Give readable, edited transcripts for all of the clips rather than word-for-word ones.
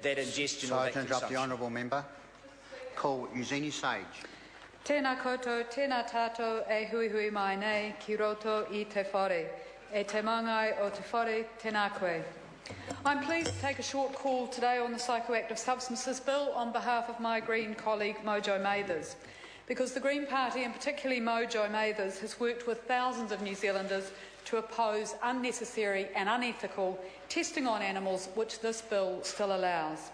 that ingestion Sorry or that to interrupt consumption. the honourable member. Call Eugenie Sage. Tēnā koutou, tēnā tātou e hui hui mai nei ki roto I te whare. E te mangai o te whare tēnā koe. I'm pleased to take a short call today on the Psychoactive Substances Bill on behalf of my Green colleague Mojo Mathers, because the Green Party, and particularly Mojo Mathers, has worked with thousands of New Zealanders to oppose unnecessary and unethical testing on animals, which this bill still allows.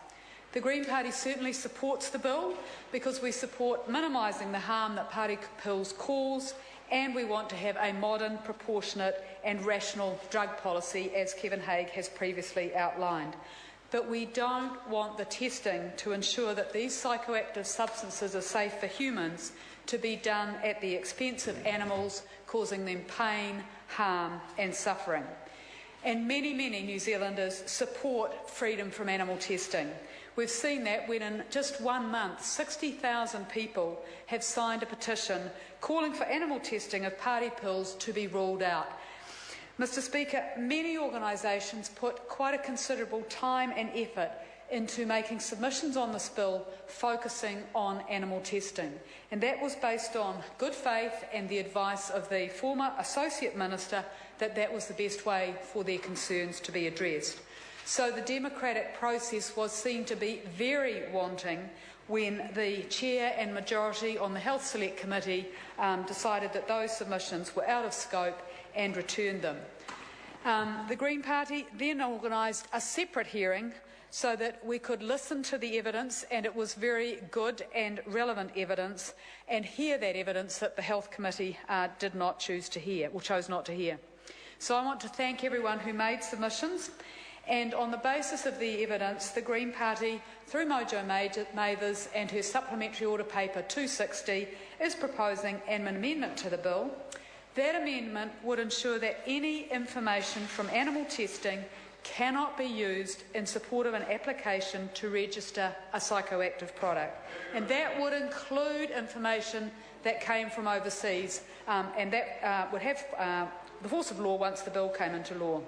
The Green Party certainly supports the bill because we support minimising the harm that party pills cause, and we want to have a modern, proportionate and rational drug policy, as Kevin Haigh has previously outlined. But we don't want the testing to ensure that these psychoactive substances are safe for humans to be done at the expense of animals, causing them pain, harm and suffering. And many New Zealanders support freedom from animal testing. We've seen that when in just 1 month, 60,000 people have signed a petition calling for animal testing of party pills to be ruled out. Mr Speaker, many organisations put quite a considerable time and effort into making submissions on this bill focusing on animal testing, and that was based on good faith and the advice of the former Associate Minister that that was the best way for their concerns to be addressed. So the democratic process was seen to be very wanting when the Chair and majority on the Health Select Committee decided that those submissions were out of scope and returned them. The Green Party then organised a separate hearing so that we could listen to the evidence, and it was very good and relevant evidence, and hear that evidence that the Health Committee did not choose to hear, or chose not to hear. So I want to thank everyone who made submissions, and on the basis of the evidence, the Green Party, through Mojo Mathers and her supplementary order paper 260, is proposing an amendment to the bill. That amendment would ensure that any information from animal testing cannot be used in support of an application to register a psychoactive product. And that would include information that came from overseas, and that would have the force of law once the bill came into law.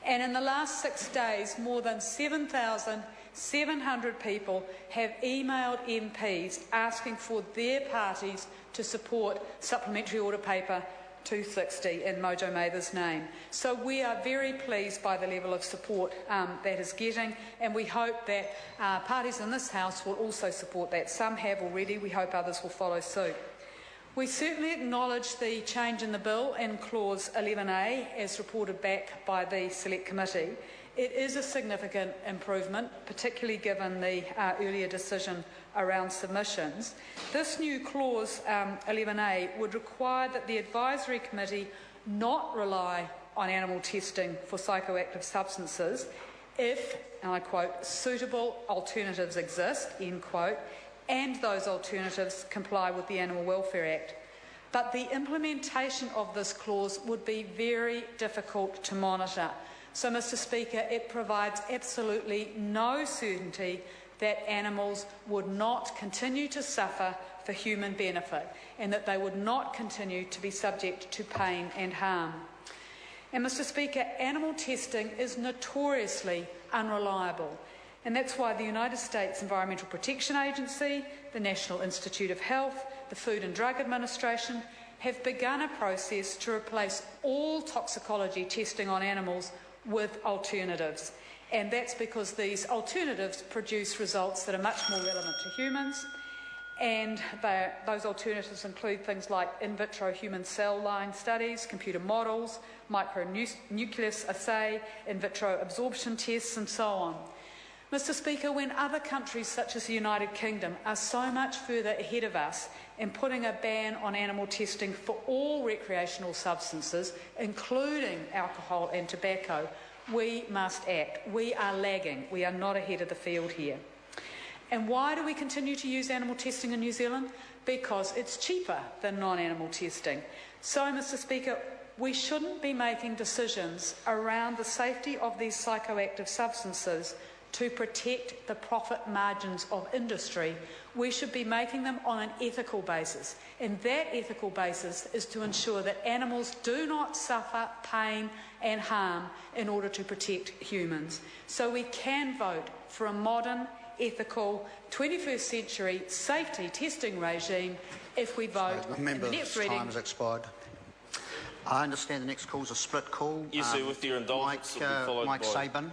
And in the last 6 days, more than 7,700 people have emailed MPs asking for their parties to support supplementary order paper 260 in Mojo Mathers' name. So we are very pleased by the level of support that is getting, and we hope that parties in this House will also support that. Some have already. We hope others will follow suit. We certainly acknowledge the change in the bill in Clause 11A, as reported back by the Select Committee. It is a significant improvement, particularly given the earlier decision around submissions. This new Clause 11A would require that the Advisory Committee not rely on animal testing for psychoactive substances if, and I quote, suitable alternatives exist, end quote, and those alternatives comply with the Animal Welfare Act. But the implementation of this clause would be very difficult to monitor. So, Mr Speaker, it provides absolutely no certainty that animals would not continue to suffer for human benefit, and that they would not continue to be subject to pain and harm. And, Mr Speaker, animal testing is notoriously unreliable. And that's why the United States Environmental Protection Agency, the National Institute of Health, the Food and Drug Administration have begun a process to replace all toxicology testing on animals with alternatives. And that's because these alternatives produce results that are much more relevant to humans. And those alternatives include things like in vitro human cell line studies, computer models, micronucleus assay, in vitro absorption tests and so on. Mr Speaker, when other countries such as the United Kingdom are so much further ahead of us in putting a ban on animal testing for all recreational substances, including alcohol and tobacco, we must act. We are lagging. We are not ahead of the field here. And why do we continue to use animal testing in New Zealand? Because it's cheaper than non-animal testing. So, Mr Speaker, we shouldn't be making decisions around the safety of these psychoactive substances to protect the profit margins of industry. We should be making them on an ethical basis, and that ethical basis is to ensure that animals do not suffer pain and harm in order to protect humans. So we can vote for a modern, ethical, 21st century safety testing regime if we vote in the Member's next time reading. has expired. I understand the next call is a split call. Yes, sir, with your indulgence, it will be followed Mike by... Sabin.